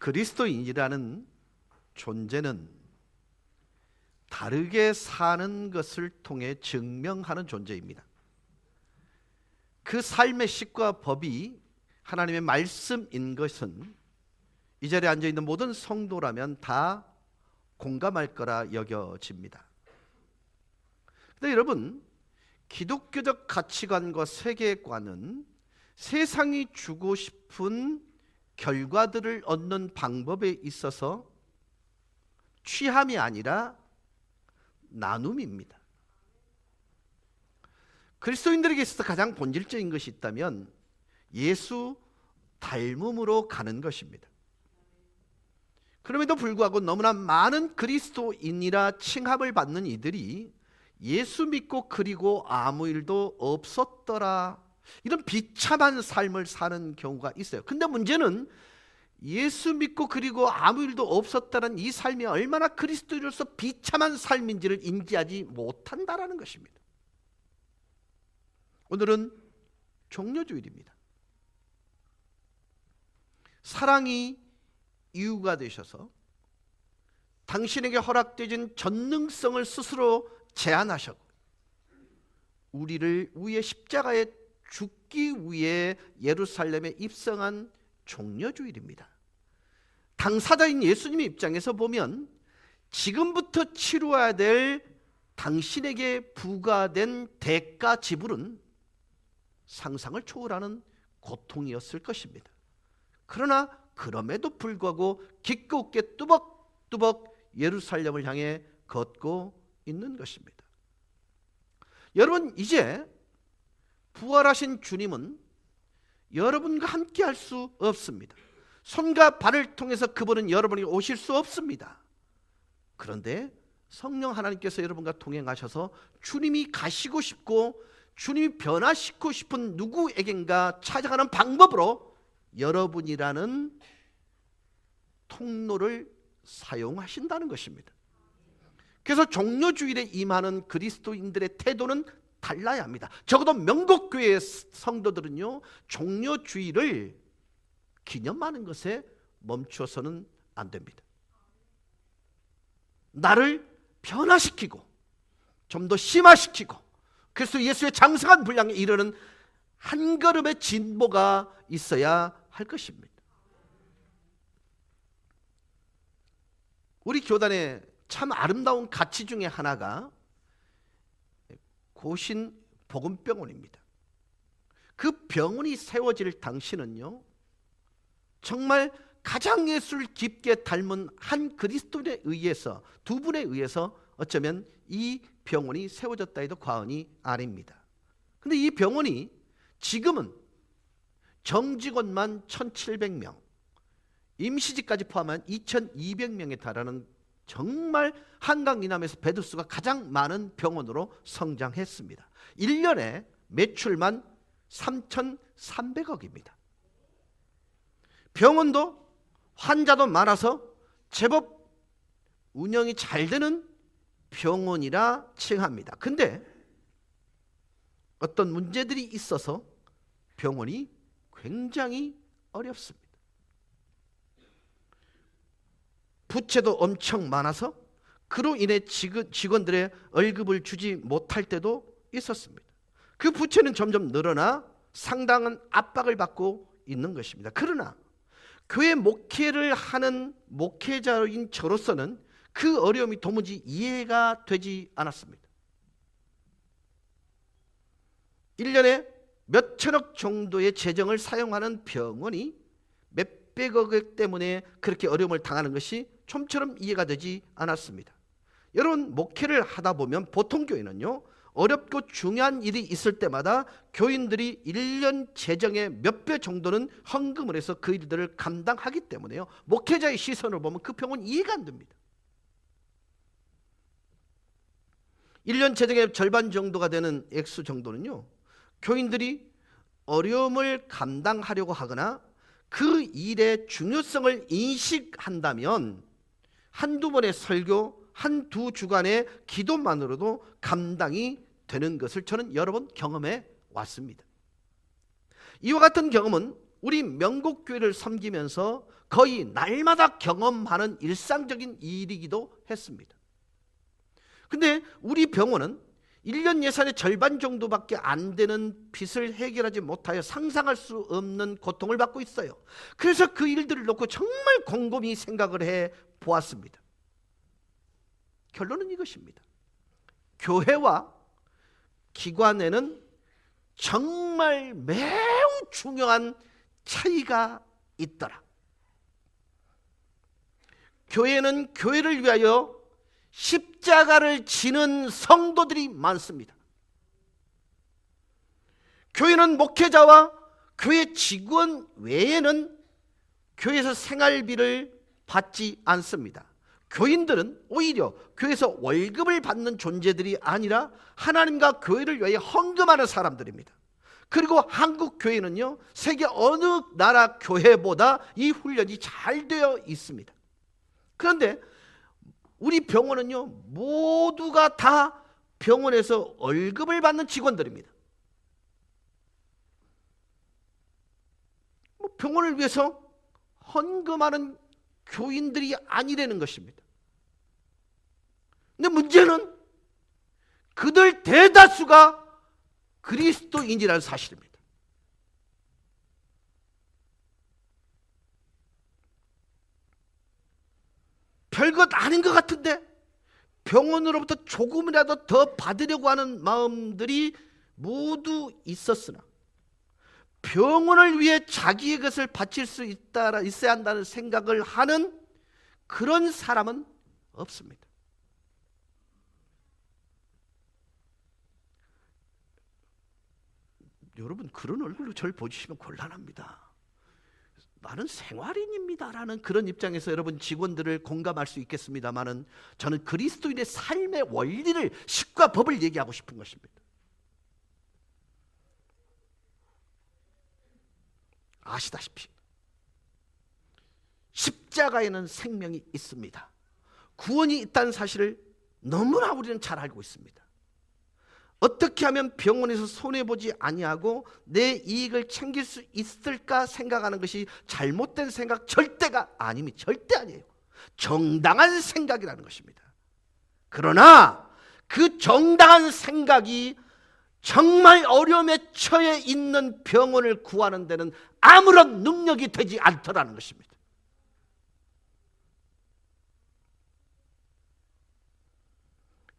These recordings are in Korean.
그리스도인이라는 존재는 다르게 사는 것을 통해 증명하는 존재입니다. 그 삶의 식과 법이 하나님의 말씀인 것은 이 자리에 앉아있는 모든 성도라면 다 공감할 거라 여겨집니다. 그런데 여러분, 기독교적 가치관과 세계관은 세상이 주고 싶은 결과들을 얻는 방법에 있어서 취함이 아니라 나눔입니다. 그리스도인들에게 있어서 가장 본질적인 것이 있다면 예수 닮음으로 가는 것입니다. 그럼에도 불구하고 너무나 많은 그리스도인이라 칭함을 받는 이들이 예수 믿고 그리고 아무 일도 없었더라, 이런 비참한 삶을 사는 경우가 있어요. 근데 문제는 예수 믿고 그리고 아무 일도 없었다는 이 삶이 얼마나 그리스도인으로서 비참한 삶인지를 인지하지 못한다라는 것입니다. 오늘은 종려주일입니다. 사랑이 이유가 되셔서 당신에게 허락되진 전능성을 스스로 제한하셨고 우리를 위해 십자가에 죽기 위해 예루살렘에 입성한 종려주일입니다. 당사자인 예수님의 입장에서 보면 지금부터 치루어야 될 당신에게 부과된 대가 지불은 상상을 초월하는 고통이었을 것입니다. 그러나 그럼에도 불구하고 기꺼이 뚜벅뚜벅 예루살렘을 향해 걷고 있는 것입니다. 여러분, 이제 부활하신 주님은 여러분과 함께 할 수 없습니다. 손과 발을 통해서 그분은 여러분에게 오실 수 없습니다. 그런데 성령 하나님께서 여러분과 동행하셔서 주님이 가시고 싶고 주님이 변화시키고 싶은 누구에겐가 찾아가는 방법으로 여러분이라는 통로를 사용하신다는 것입니다. 그래서 종려주일에 임하는 그리스도인들의 태도는 달라야 합니다. 적어도 명곡교회의 성도들은요, 종려주일을 기념하는 것에 멈춰서는 안 됩니다. 나를 변화시키고 좀 더 심화시키고 그래서 예수의 장성한 분량에 이르는 한 걸음의 진보가 있어야 할 것입니다. 우리 교단의 참 아름다운 가치 중에 하나가 고신 복음병원입니다. 그 병원이 세워질 당시는요, 정말 가장 예수를 깊게 닮은 한 그리스도인에 의해서, 두 분에 의해서 어쩌면 이 병원이 세워졌다 해도 과언이 아닙니다. 그런데 이 병원이 지금은 정직원만 1,700명, 임시직까지 포함한 2,200명에 달하는 정말 한강 이남에서 베드수가 가장 많은 병원으로 성장했습니다. 1년에 매출만 3,300억입니다. 병원도 환자도 많아서 제법 운영이 잘 되는 병원이라 칭합니다. 근데 어떤 문제들이 있어서 병원이 굉장히 어렵습니다. 부채도 엄청 많아서 그로 인해 직원들의 월급을 주지 못할 때도 있었습니다. 그 부채는 점점 늘어나 상당한 압박을 받고 있는 것입니다. 그러나 교회 목회를 하는 목회자인 저로서는 그 어려움이 도무지 이해가 되지 않았습니다. 1년에 몇 천억 정도의 재정을 사용하는 병원이 몇백억 때문에 그렇게 어려움을 당하는 것이 좀처럼 이해가 되지 않았습니다. 여러분, 목회를 하다 보면 보통 교회는요, 어렵고 중요한 일이 있을 때마다 교인들이 1년 재정의 몇 배 정도는 헌금을 해서 그 일들을 감당하기 때문에요, 목회자의 시선을 보면 그 병은 이해가 안 됩니다. 1년 재정의 절반 정도가 되는 액수 정도는요, 교인들이 어려움을 감당하려고 하거나 그 일의 중요성을 인식한다면 한두 번의 설교, 한두 주간의 기도만으로도 감당이 되는 것을 저는 여러 번 경험해 왔습니다. 이와 같은 경험은 우리 명곡교회를 섬기면서 거의 날마다 경험하는 일상적인 일이기도 했습니다. 근데 우리 병원은 1년 예산의 절반 정도밖에 안 되는 빚을 해결하지 못하여 상상할 수 없는 고통을 받고 있어요. 그래서 그 일들을 놓고 정말 곰곰이 생각을 해 보았습니다. 결론은 이것입니다. 교회와 기관에는 정말 매우 중요한 차이가 있더라. 교회는 교회를 위하여 십자가를 지는 성도들이 많습니다. 교회는 목회자와 교회 직원 외에는 교회에서 생활비를 받지 않습니다. 교인들은 오히려 교회에서 월급을 받는 존재들이 아니라 하나님과 교회를 위해 헌금하는 사람들입니다. 그리고 한국 교회는요, 세계 어느 나라 교회보다 이 훈련이 잘 되어 있습니다. 그런데 우리 병원은요, 모두가 다 병원에서 월급을 받는 직원들입니다. 병원을 위해서 헌금하는 교인들이 아니라는 것입니다. 근데 문제는 그들 대다수가 그리스도인이라는 사실입니다. 별것 아닌 것 같은데 병원으로부터 조금이라도 더 받으려고 하는 마음들이 모두 있었으나 병원을 위해 자기의 것을 바칠 수 있어야 한다는 생각을 하는 그런 사람은 없습니다. 여러분, 그런 얼굴로 저를 보시면 곤란합니다. 나는 생활인입니다라는 그런 입장에서 여러분 직원들을 공감할 수 있겠습니다만은, 저는 그리스도인의 삶의 원리를, 식과 법을 얘기하고 싶은 것입니다. 아시다시피 십자가에는 생명이 있습니다. 구원이 있다는 사실을 너무나 우리는 잘 알고 있습니다. 어떻게 하면 병원에서 손해보지 아니하고 내 이익을 챙길 수 있을까 생각하는 것이 잘못된 생각 절대가 아닙니다. 절대 아니에요. 정당한 생각이라는 것입니다. 그러나 그 정당한 생각이 정말 어려움에 처해 있는 병원을 구하는 데는 아무런 능력이 되지 않더라는 것입니다.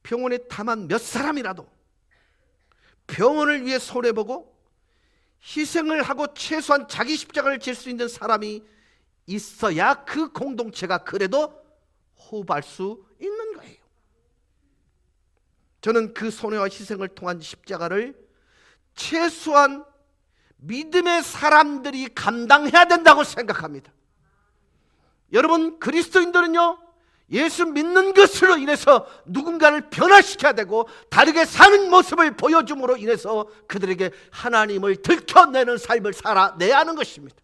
병원에 다만 몇 사람이라도 병원을 위해 손해보고 희생을 하고 최소한 자기 십자가를 질 수 있는 사람이 있어야 그 공동체가 그래도 호흡할 수 있는 거예요. 저는 그 손해와 희생을 통한 십자가를 최소한 믿음의 사람들이 감당해야 된다고 생각합니다. 여러분, 그리스도인들은요, 예수 믿는 것으로 인해서 누군가를 변화시켜야 되고 다르게 사는 모습을 보여줌으로 인해서 그들에게 하나님을 들켜내는 삶을 살아내야 하는 것입니다.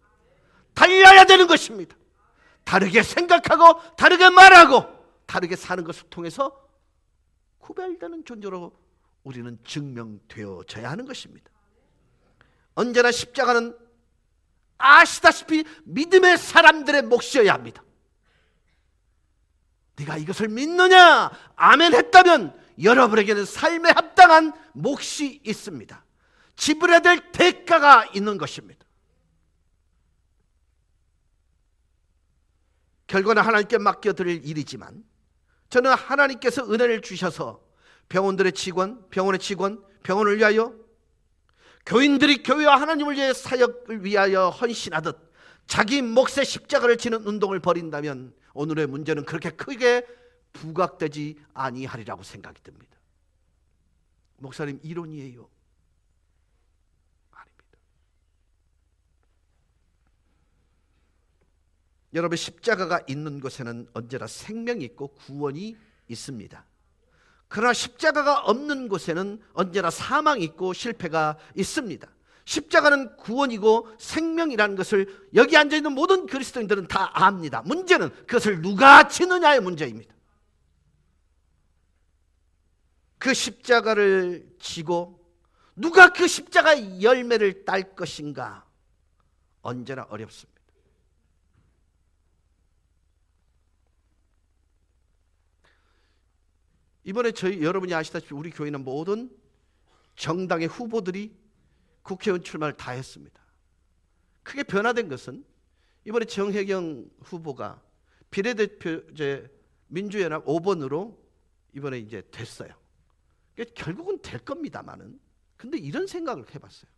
달려야 되는 것입니다. 다르게 생각하고 다르게 말하고 다르게 사는 것을 통해서 구별되는 존재로 우리는 증명되어져야 하는 것입니다. 언제나 십자가는 아시다시피 믿음의 사람들의 몫이어야 합니다. 네가 이것을 믿느냐? 아멘 했다면 여러분에게는 삶에 합당한 몫이 있습니다. 지불해야 될 대가가 있는 것입니다. 결과는 하나님께 맡겨드릴 일이지만 저는 하나님께서 은혜를 주셔서 병원들의 직원, 병원의 직원, 병원을 위하여 교인들이 교회와 하나님을 위해 사역을 위하여 헌신하듯 자기 몫의 십자가를 지는 운동을 벌인다면 오늘의 문제는 그렇게 크게 부각되지 아니하리라고 생각이 듭니다. 목사님, 이론이에요? 아닙니다. 여러분, 십자가가 있는 곳에는 언제나 생명이 있고 구원이 있습니다. 그러나 십자가가 없는 곳에는 언제나 사망이 있고 실패가 있습니다. 십자가는 구원이고 생명이라는 것을 여기 앉아있는 모든 그리스도인들은 다 압니다. 문제는 그것을 누가 지느냐의 문제입니다. 그 십자가를 지고 누가 그 십자가의 열매를 딸 것인가? 언제나 어렵습니다. 이번에 여러분이 아시다시피 우리 교회는 모든 정당의 후보들이 국회의원 출마를 다 했습니다. 크게 변화된 것은 이번에 정혜경 후보가 비례대표 민주연합 5번으로 이번에 이제 됐어요. 그러니까 결국은 될 겁니다만은, 근데 이런 생각을 해봤어요.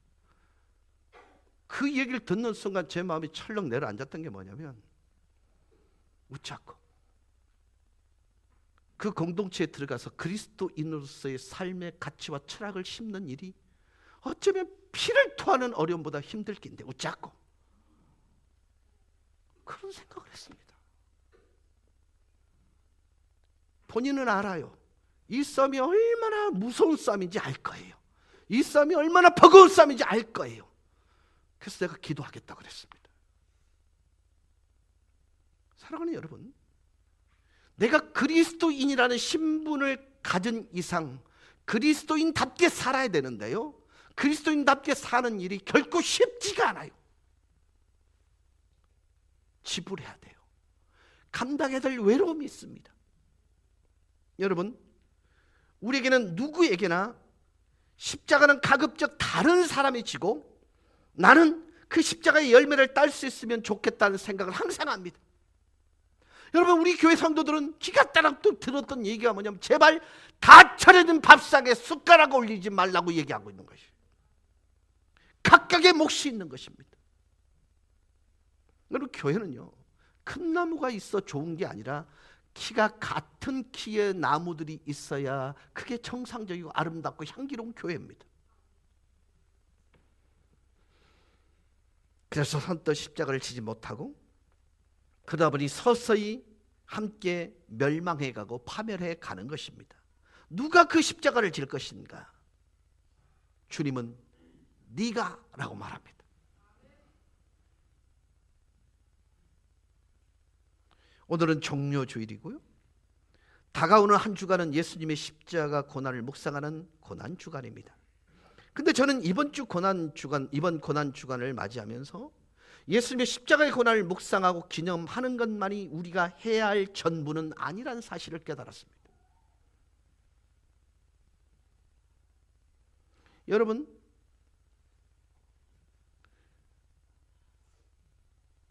그 얘기를 듣는 순간 제 마음이 철렁 내려앉았던 게 뭐냐면, 웃자고 그 공동체에 들어가서 그리스도인으로서의 삶의 가치와 철학을 심는 일이 어쩌면 피를 토하는 어려움보다 힘들 긴데 웃자고 그런 생각을 했습니다. 본인은 알아요. 이 싸움이 얼마나 무서운 싸움인지 알 거예요. 이 싸움이 얼마나 버거운 싸움인지 알 거예요. 그래서 내가 기도하겠다고 그랬습니다. 사랑하는 여러분, 내가 그리스도인이라는 신분을 가진 이상 그리스도인답게 살아야 되는데요, 그리스도인답게 사는 일이 결코 쉽지가 않아요. 지불해야 돼요. 감당해야 될 외로움이 있습니다. 여러분, 우리에게는 누구에게나 십자가는 가급적 다른 사람이 지고 나는 그 십자가의 열매를 딸 수 있으면 좋겠다는 생각을 항상 합니다. 여러분, 우리 교회 성도들은 기가 따락도 들었던 얘기가 뭐냐면 제발 다 차려진 밥상에 숟가락 올리지 말라고 얘기하고 있는 것이에요. 각각의 몫이 있는 것입니다. 여러분, 교회는요, 큰 나무가 있어 좋은 게 아니라 키가 같은 키의 나무들이 있어야 그게 정상적이고 아름답고 향기로운 교회입니다. 그래서 선뜻 십자가를 지지 못하고 그러다 보니 서서히 함께 멸망해 가고 파멸해 가는 것입니다. 누가 그 십자가를 질 것인가? 주님은 네가 라고 말합니다. 오늘은 종료주일이고요, 다가오는 한 주간은 예수님의 십자가 고난을 묵상하는 고난주간입니다. 근데 저는 이번 고난주간을 맞이하면서 예수님의 십자가의 고난을 묵상하고 기념하는 것만이 우리가 해야 할 전부는 아니라는 사실을 깨달았습니다. 여러분,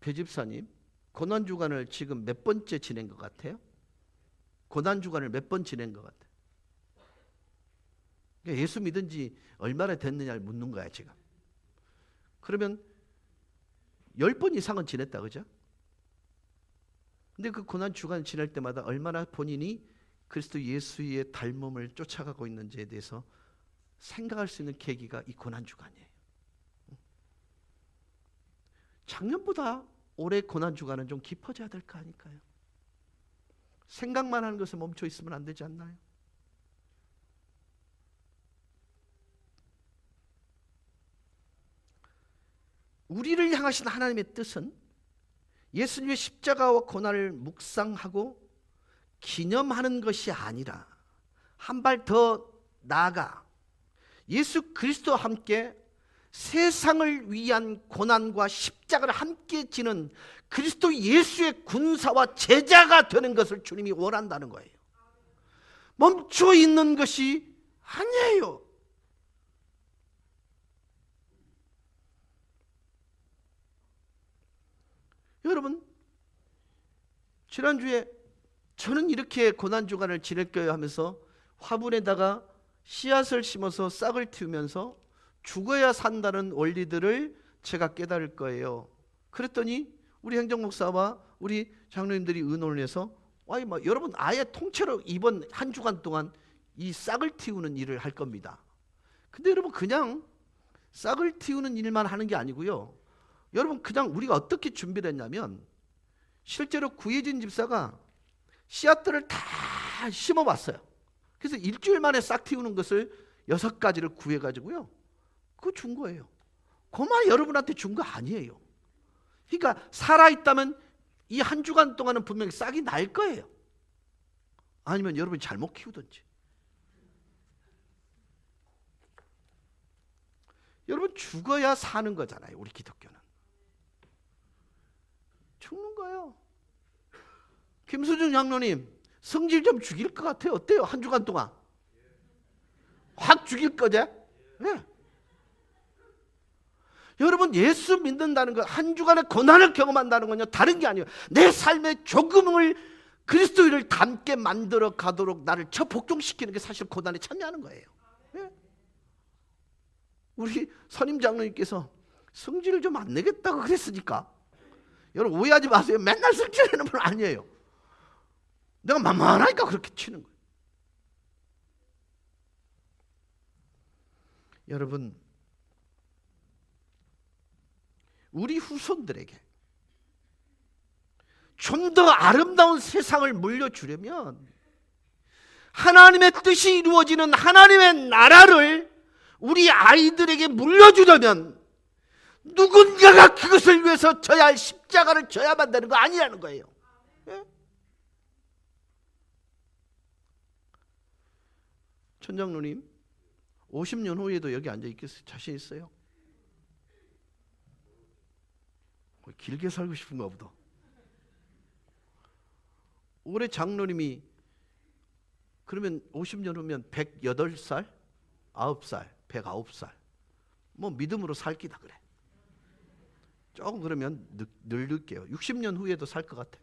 배 집사님, 고난주간을 지금 몇 번째 지낸 것 같아요? 고난주간을 몇 번 지낸 것 같아요? 예수 믿은 지 얼마나 됐느냐를 묻는 거야 지금. 그러면 10번 이상은 지냈다, 그죠? 근데 그 고난주간 지낼 때마다 얼마나 본인이 그리스도 예수의 닮음을 쫓아가고 있는지에 대해서 생각할 수 있는 계기가 이 고난주간이에요. 작년보다 올해 고난주간은 좀 깊어져야 될 거 아닐까요? 생각만 하는 것에 멈춰 있으면 안 되지 않나요? 우리를 향하신 하나님의 뜻은 예수님의 십자가와 고난을 묵상하고 기념하는 것이 아니라 한 발 더 나아가 예수 그리스도와 함께 세상을 위한 고난과 십자가를 함께 지는 그리스도 예수의 군사와 제자가 되는 것을 주님이 원한다는 거예요. 멈춰 있는 것이 아니에요. 여러분, 지난주에 저는 이렇게 고난주간을 지낼 거예요 하면서 화분에다가 씨앗을 심어서 싹을 틔우면서 죽어야 산다는 원리들을 제가 깨달을 거예요. 그랬더니 우리 행정목사와 우리 장로님들이 의논을 해서 여러분 아예 통째로 이번 한 주간 동안 이 싹을 틔우는 일을 할 겁니다. 근데 여러분, 그냥 싹을 틔우는 일만 하는 게 아니고요, 여러분, 그냥 우리가 어떻게 준비를 했냐면 실제로 구혜진 집사가 씨앗들을 다 심어봤어요. 그래서 일주일 만에 싹 틔우는 것을 6가지를 구해가지고요, 그거 준 거예요. 그만 여러분한테 준 거 아니에요. 그러니까 살아있다면 이 한 주간 동안은 분명히 싹이 날 거예요. 아니면 여러분이 잘못 키우든지. 여러분, 죽어야 사는 거잖아요, 우리 기독교는. 죽는 거예요. 김수준 장로님 성질 좀 죽일 것 같아요. 어때요? 한 주간 동안 확 죽일 거제? 네. 여러분, 예수 믿는다는 것, 한 주간의 고난을 경험한다는 건요, 다른 게 아니에요. 내 삶의 조금을 그리스도인을 닮게 만들어 가도록 나를 복종시키는 게 사실 고난에 참여하는 거예요. 네? 우리 선임 장로님께서 성질을 좀 안 내겠다고 그랬으니까, 여러분 오해하지 마세요. 맨날 성질내는 분 아니에요. 내가 만만하니까 그렇게 치는 거예요. 여러분, 우리 후손들에게 좀 더 아름다운 세상을 물려주려면, 하나님의 뜻이 이루어지는 하나님의 나라를 우리 아이들에게 물려주려면 누군가가 그것을 위해서 져야 할 십자가를 져야만 되는 거 아니라는 거예요. 예? 천장로님 50년 후에도 여기 앉아 있겠어요? 자신 있어요? 길게 살고 싶은가 보다. 올해 장로님이 그러면 50년 후면 108살? 9살, 109살. 뭐 믿음으로 살 기다 그래. 조금 그러면 늙을게요. 60년 후에도 살 것 같아.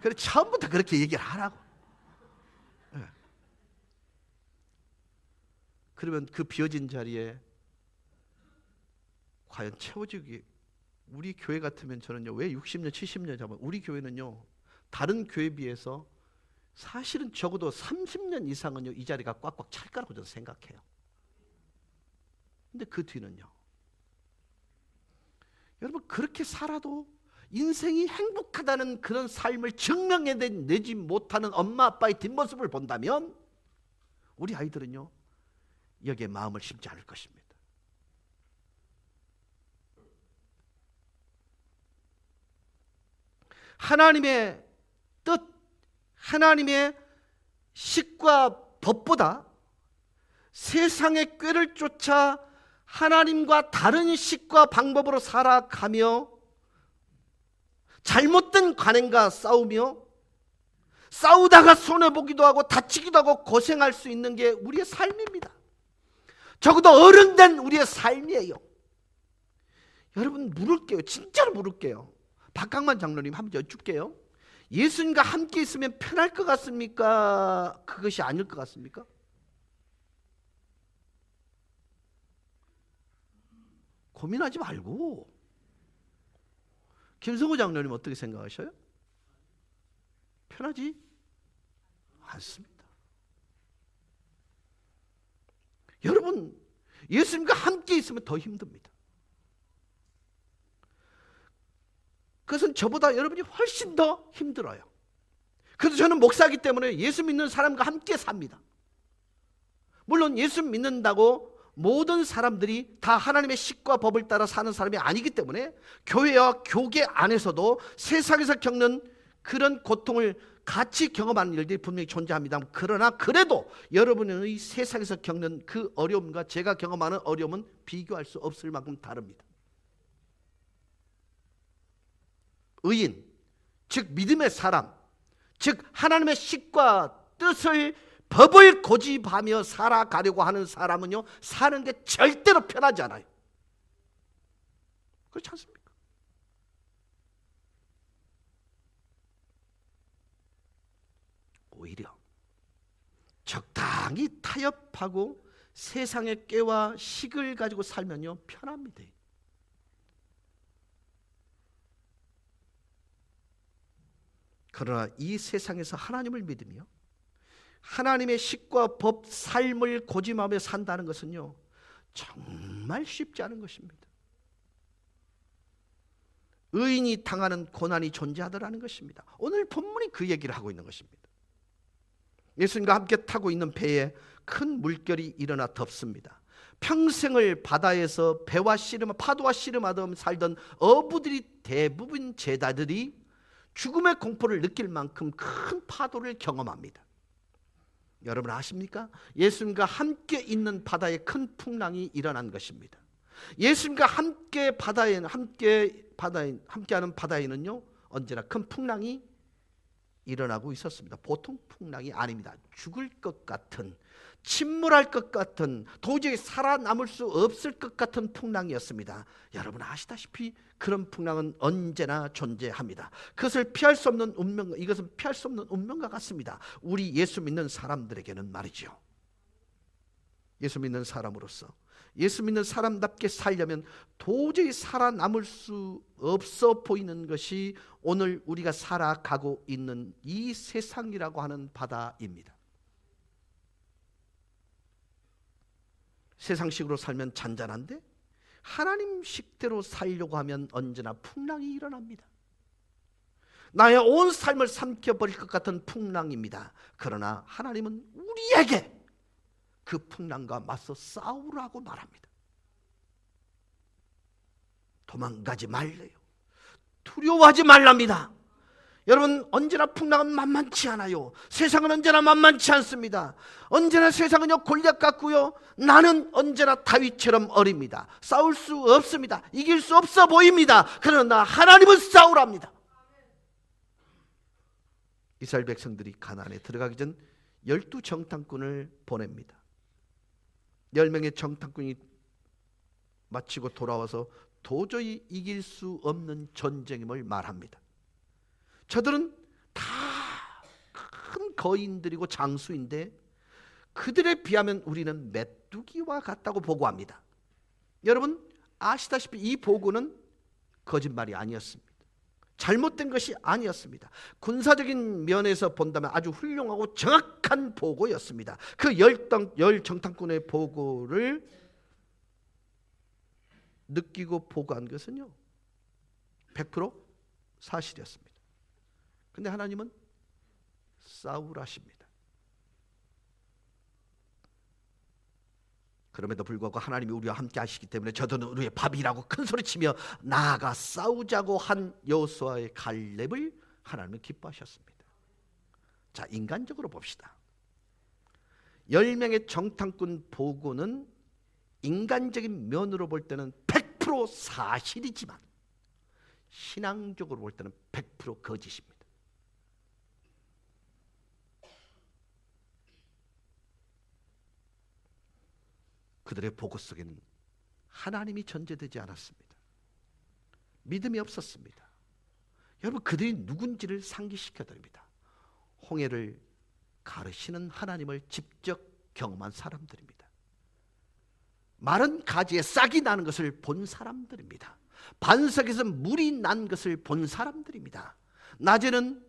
그래, 처음부터 그렇게 얘기를 하라고. 네. 그러면 그 비어진 자리에 과연 채워지기, 우리 교회 같으면 저는요, 왜 60년, 70년 잡아요? 우리 교회는요, 다른 교회에 비해서 사실은 적어도 30년 이상은요, 이 자리가 꽉꽉 찰 거라고 저는 생각해요. 근데 그 뒤는요, 여러분, 그렇게 살아도 인생이 행복하다는 그런 삶을 증명해내지 못하는 엄마 아빠의 뒷모습을 본다면 우리 아이들은요, 여기에 마음을 심지 않을 것입니다. 하나님의 뜻, 하나님의 식과 법보다 세상의 꾀를 쫓아 하나님과 다른 식과 방법으로 살아가며 잘못된 관행과 싸우다가 손해보기도 하고 다치기도 하고 고생할 수 있는 게 우리의 삶입니다. 적어도 어른된 우리의 삶이에요. 여러분, 물을게요. 진짜로 물을게요. 박강만 장로님 한번 여쭙게요. 예수님과 함께 있으면 편할 것 같습니까? 그것이 아닐 것 같습니까? 고민하지 말고. 김성호 장로님 어떻게 생각하셔요? 편하지 않습니다. 여러분, 예수님과 함께 있으면 더 힘듭니다. 그것은 저보다 여러분이 훨씬 더 힘들어요. 그래서 저는 목사이기 때문에 예수 믿는 사람과 함께 삽니다. 물론 예수 믿는다고 모든 사람들이 다 하나님의 식과 법을 따라 사는 사람이 아니기 때문에 교회와 교계 안에서도 세상에서 겪는 그런 고통을 같이 경험하는 일들이 분명히 존재합니다. 그러나 그래도 여러분의 세상에서 겪는 그 어려움과 제가 경험하는 어려움은 비교할 수 없을 만큼 다릅니다. 의인, 즉 믿음의 사람, 즉 하나님의 식과 뜻을, 법을 고집하며 살아가려고 하는 사람은요, 사는 게 절대로 편하지 않아요. 그렇지 않습니까? 오히려 적당히 타협하고 세상의 꾀와 식을 가지고 살면요, 편합니다. 그러나 이 세상에서 하나님을 믿으며 하나님의 식과 법, 삶을 고집하며 산다는 것은요, 정말 쉽지 않은 것입니다. 의인이 당하는 고난이 존재하더라는 것입니다. 오늘 본문이 그 얘기를 하고 있는 것입니다. 예수님과 함께 타고 있는 배에 큰 물결이 일어나 덮습니다. 평생을 바다에서 배와 씨름, 파도와 씨름하며 살던 어부들이, 대부분 제자들이 죽음의 공포를 느낄 만큼 큰 파도를 경험합니다. 여러분 아십니까? 예수님과 함께 있는 바다에 큰 풍랑이 일어난 것입니다. 예수님과 함께하는 바다에는요 언제나 큰 풍랑이 일어나고 있었습니다. 보통 풍랑이 아닙니다. 죽을 것 같은, 침몰할 것 같은, 도저히 살아남을 수 없을 것 같은 풍랑이었습니다. 여러분 아시다시피 그런 풍랑은 언제나 존재합니다. 그것을 피할 수 없는 운명, 이것은 피할 수 없는 운명과 같습니다. 우리 예수 믿는 사람들에게는 말이죠. 예수 믿는 사람으로서, 예수 믿는 사람답게 살려면 도저히 살아남을 수 없어 보이는 것이 오늘 우리가 살아가고 있는 이 세상이라고 하는 바다입니다. 세상식으로 살면 잔잔한데 하나님식대로 살려고 하면 언제나 풍랑이 일어납니다. 나의 온 삶을 삼켜버릴 것 같은 풍랑입니다. 그러나 하나님은 우리에게 그 풍랑과 맞서 싸우라고 말합니다. 도망가지 말래요. 두려워하지 말랍니다. 여러분 언제나 풍랑은 만만치 않아요. 세상은 언제나 만만치 않습니다. 언제나 세상은요 골리앗 같고요, 나는 언제나 다윗처럼 어립니다. 싸울 수 없습니다. 이길 수 없어 보입니다. 그러나 하나님은 싸우랍니다. 이스라엘 백성들이 가나안에 들어가기 전 12정탐꾼을 보냅니다. 10명의 정탐꾼이 마치고 돌아와서 도저히 이길 수 없는 전쟁임을 말합니다. 저들은 다 큰 거인들이고 장수인데 그들에 비하면 우리는 메뚜기와 같다고 보고합니다. 여러분 아시다시피 이 보고는 거짓말이 아니었습니다. 잘못된 것이 아니었습니다. 군사적인 면에서 본다면 아주 훌륭하고 정확한 보고였습니다. 그 열 정탐꾼의 보고를 느끼고 보고한 것은요 100% 사실이었습니다. 근데 하나님은 싸우라십니다. 그럼에도 불구하고 하나님이 우리와 함께 하시기 때문에 저들은 우리의 밥이라고 큰 소리치며 나아가 싸우자고 한 여호수아의 갈렙을 하나님은 기뻐하셨습니다. 자, 인간적으로 봅시다. 10명의 정탐꾼 보고는 인간적인 면으로 볼 때는 100% 사실이지만 신앙적으로 볼 때는 100% 거짓입니다. 그들의 보고 속에는 하나님이 전제되지 않았습니다. 믿음이 없었습니다. 여러분 그들이 누군지를 상기시켜 드립니다. 홍해를 가르시는 하나님을 직접 경험한 사람들입니다. 마른 가지에 싹이 나는 것을 본 사람들입니다. 반석에서 물이 난 것을 본 사람들입니다. 낮에는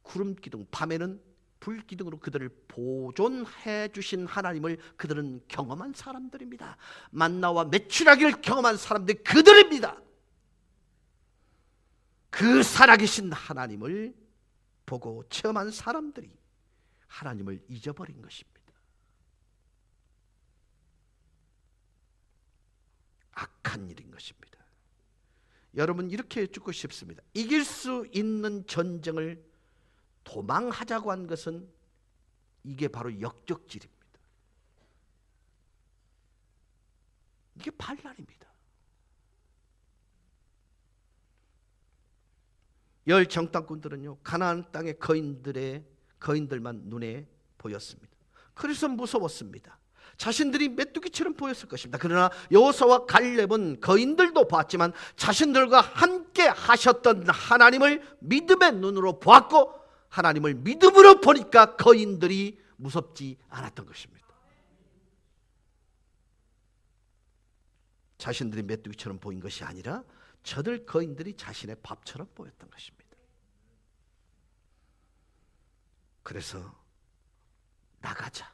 구름 기둥, 밤에는 불 기둥으로 그들을 보존해 주신 하나님을 그들은 경험한 사람들입니다. 만나와 메추라기를 경험한 사람들이 그들입니다. 그 살아계신 하나님을 보고 체험한 사람들이 하나님을 잊어버린 것입니다. 악한 일인 것입니다. 여러분 이렇게 여쭙고 싶습니다. 이길 수 있는 전쟁을 도망하자고 한 것은 이게 바로 역적질입니다. 이게 반란입니다. 10 정탐꾼들은요 가나안 땅의 거인들만 눈에 보였습니다. 그래서 무서웠습니다. 자신들이 메뚜기처럼 보였을 것입니다. 그러나 여호수아와 갈렙은 거인들도 봤지만 자신들과 함께 하셨던 하나님을 믿음의 눈으로 보았고 하나님을 믿음으로 보니까 거인들이 무섭지 않았던 것입니다. 자신들이 메뚜기처럼 보인 것이 아니라 저들 거인들이 자신의 밥처럼 보였던 것입니다. 그래서 나가자,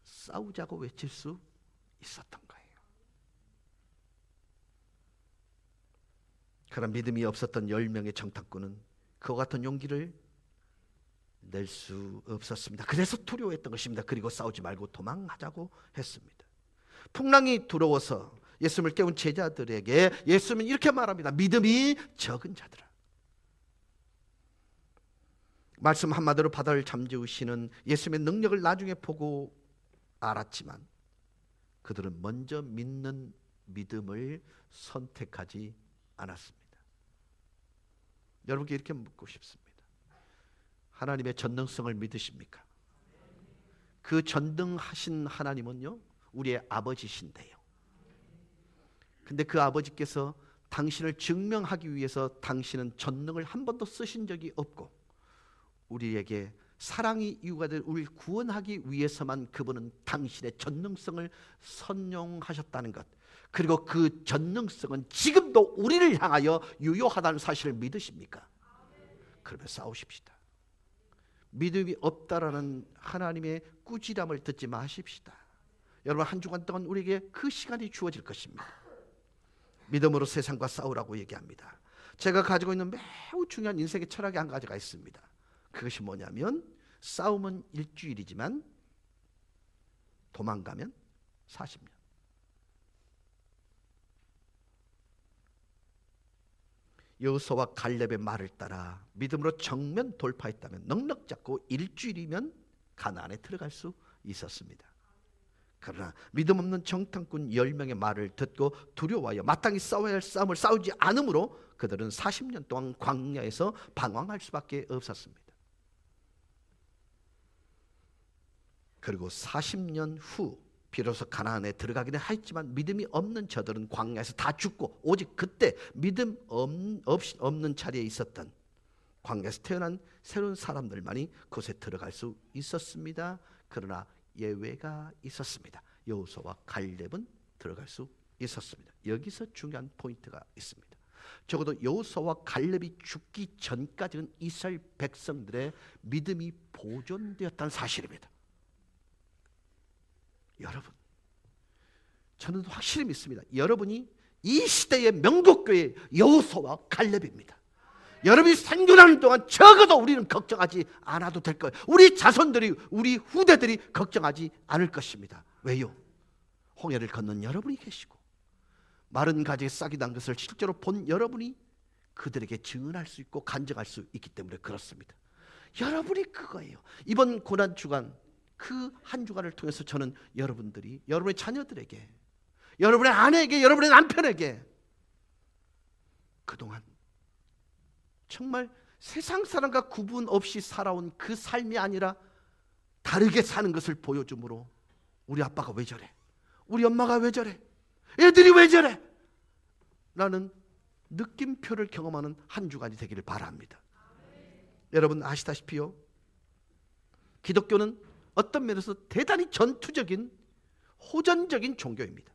싸우자고 외칠 수 있었던 거예요. 그런 믿음이 없었던 10명의 정탐꾼은 그와 같은 용기를 낼 수 없었습니다. 그래서 두려워했던 것입니다. 그리고 싸우지 말고 도망하자고 했습니다. 풍랑이 두려워서 예수님을 깨운 제자들에게 예수님은 이렇게 말합니다. 믿음이 적은 자들아. 말씀 한마디로 바다를 잠재우시는 예수님의 능력을 나중에 보고 알았지만 그들은 먼저 믿는 믿음을 선택하지 않았습니다. 여러분께 이렇게 묻고 싶습니다. 하나님의 전능성을 믿으십니까? 그 전능하신 하나님은요, 우리의 아버지신데요. 근데 그 아버지께서 당신을 증명하기 위해서 당신은 전능을 한 번도 쓰신 적이 없고, 우리에게 사랑이 이유가 될 우리를 구원하기 위해서만 그분은 당신의 전능성을 선용하셨다는 것, 그리고 그 전능성은 지금도 우리를 향하여 유효하다는 사실을 믿으십니까? 그러면 싸우십시다. 믿음이 없다라는 하나님의 꾸지람을 듣지 마십시다. 여러분, 한 주간 동안 우리에게 그 시간이 주어질 것입니다. 믿음으로 세상과 싸우라고 얘기합니다. 제가 가지고 있는 매우 중요한 인생의 철학이 한 가지가 있습니다. 그것이 뭐냐면, 싸움은 일주일이지만 도망가면 40년. 여호수아와 갈렙의 말을 따라 믿음으로 정면 돌파했다면 넉넉 잡고 일주일이면 가나안에 들어갈 수 있었습니다. 그러나 믿음 없는 정탐꾼 10명의 말을 듣고 두려워하여 마땅히 싸워야 할 싸움을 싸우지 않으므로 그들은 40년 동안 광야에서 방황할 수밖에 없었습니다. 그리고 40년 후 비로소 가나안에 들어가기는 했지만 믿음이 없는 저들은 광야에서 다 죽고, 오직 그때 믿음 없는 자리에 있었던 광야에서 태어난 새로운 사람들만이 그곳에 들어갈 수 있었습니다. 그러나 예외가 있었습니다. 여호수아와 갈렙은 들어갈 수 있었습니다. 여기서 중요한 포인트가 있습니다. 적어도 여호수아와 갈렙이 죽기 전까지는 이스라엘 백성들의 믿음이 보존되었다는 사실입니다. 여러분, 저는 확실히 믿습니다. 여러분이 이 시대의 명곡교회 여호수아와 갈렙입니다. 여러분이 생존하는 동안 적어도 우리는 걱정하지 않아도 될 거예요. 우리 자손들이, 우리 후대들이 걱정하지 않을 것입니다. 왜요? 홍해를 건넌 여러분이 계시고 마른 가지에 싹이 난 것을 실제로 본 여러분이 그들에게 증언할 수 있고 간증할 수 있기 때문에 그렇습니다. 여러분이 그거예요. 이번 고난 주간, 그 한 주간을 통해서 저는 여러분들이, 여러분의 자녀들에게, 여러분의 아내에게, 여러분의 남편에게 그동안 정말 세상 사람과 구분 없이 살아온 그 삶이 아니라 다르게 사는 것을 보여주므로, 우리 아빠가 왜 저래? 우리 엄마가 왜 저래? 애들이 왜 저래? 라는 느낌표를 경험하는 한 주간이 되기를 바랍니다. 여러분 아시다시피요, 기독교는 어떤 면에서 대단히 전투적인, 호전적인 종교입니다.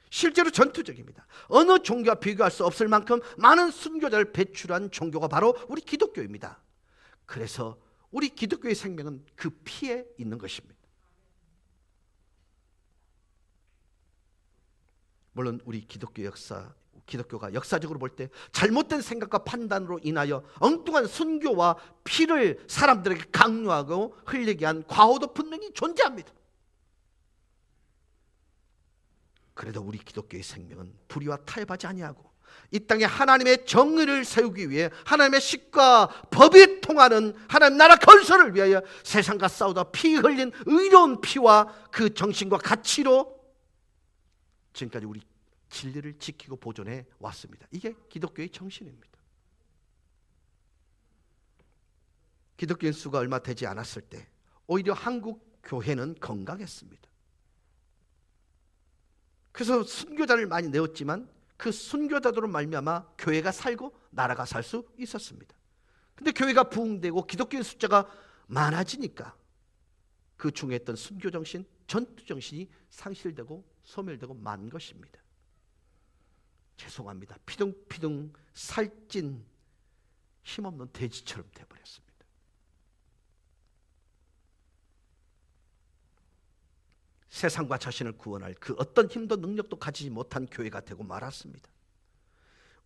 실제로 전투적입니다. 어느 종교와 비교할 수 없을 만큼 많은 순교자를 배출한 종교가 바로 우리 기독교입니다. 그래서 우리 기독교의 생명은 그 피에 있는 것입니다. 물론 우리 기독교가 역사적으로 볼 때 잘못된 생각과 판단으로 인하여 엉뚱한 순교와 피를 사람들에게 강요하고 흘리게 한 과오도 분명히 존재합니다. 그래도 우리 기독교의 생명은 불의와 타협하지 아니하고 이 땅에 하나님의 정의를 세우기 위해 하나님의 식과 법이 통하는 하나님 나라 건설을 위하여 세상과 싸우다 피 흘린 의로운 피와 그 정신과 가치로 지금까지 우리 진리를 지키고 보존해 왔습니다. 이게 기독교의 정신입니다. 기독교인 수가 얼마 되지 않았을 때 오히려 한국 교회는 건강했습니다. 그래서 순교자를 많이 내었지만 그 순교자들로 말미암아 교회가 살고 나라가 살 수 있었습니다. 근데 교회가 부흥되고 기독교인 숫자가 많아지니까 그 중에 있던 순교 정신, 전투 정신이 상실되고 소멸되고 만 것입니다. 죄송합니다. 피둥피둥 살찐 힘없는 돼지처럼 되어버렸습니다. 세상과 자신을 구원할 그 어떤 힘도 능력도 가지지 못한 교회가 되고 말았습니다.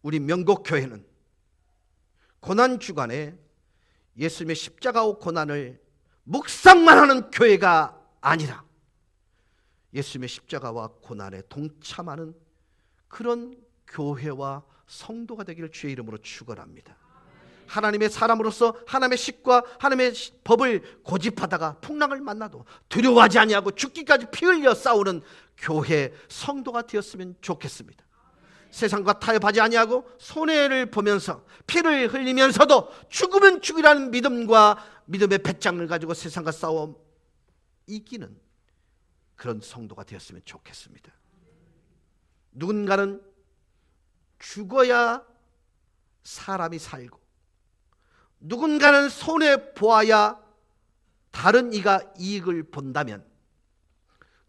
우리 명곡교회는 고난주간에 예수님의 십자가와 고난을 묵상만 하는 교회가 아니라 예수님의 십자가와 고난에 동참하는 그런 교회와 성도가 되기를 주의 이름으로 축원합니다. 하나님의 사람으로서 하나님의 식과 하나님의 법을 고집하다가 풍랑을 만나도 두려워하지 아니하고 죽기까지 피 흘려 싸우는 교회 성도가 되었으면 좋겠습니다. 세상과 타협하지 아니하고 손해를 보면서 피를 흘리면서도 죽으면 죽이라는 믿음과 믿음의 배짱을 가지고 세상과 싸워 이기는 그런 성도가 되었으면 좋겠습니다. 누군가는 죽어야 사람이 살고, 누군가는 손해보아야 다른 이가 이익을 본다면,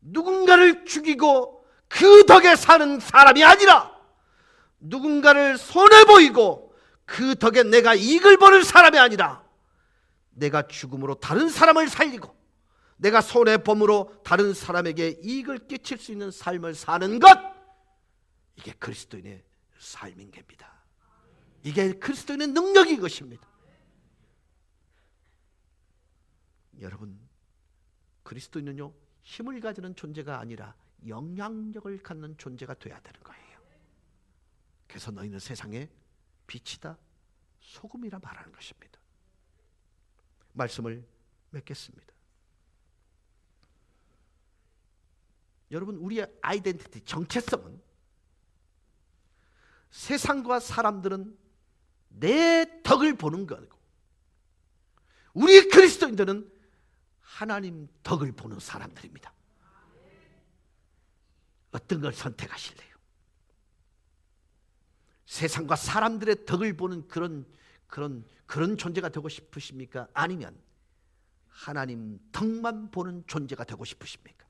누군가를 죽이고 그 덕에 사는 사람이 아니라 누군가를 손해보이고 그 덕에 내가 이익을 보는 사람이 아니라 내가 죽음으로 다른 사람을 살리고 내가 손해봄으로 다른 사람에게 이익을 끼칠 수 있는 삶을 사는 것, 이게 그리스도인의 삶인 겁니다. 이게 그리스도인의 능력인 것입니다. 여러분, 그리스도인은요, 힘을 가지는 존재가 아니라 영향력을 갖는 존재가 되어야 되는 거예요. 그래서 너희는 세상의 빛이다, 소금이라 말하는 것입니다. 말씀을 맺겠습니다. 여러분, 우리의 아이덴티티, 정체성은 세상과 사람들은 내 덕을 보는 거고, 우리 그리스도인들은 하나님 덕을 보는 사람들입니다. 어떤 걸 선택하실래요? 세상과 사람들의 덕을 보는 그런 존재가 되고 싶으십니까? 아니면 하나님 덕만 보는 존재가 되고 싶으십니까?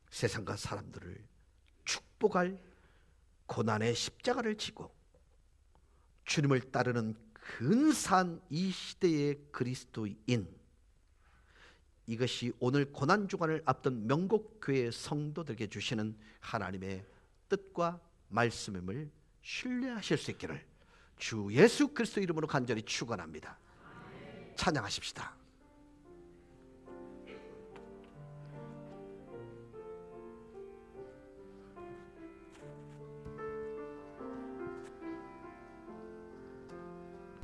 세상과 사람들을 축복할 고난의 십자가를 지고 주님을 따르는 근사한 이 시대의 그리스도인, 이것이 오늘 고난주간을 앞둔 명곡교회 성도들에게 주시는 하나님의 뜻과 말씀임을 신뢰하실 수 있기를 주 예수 그리스도 이름으로 간절히 축원합니다. 찬양하십시다.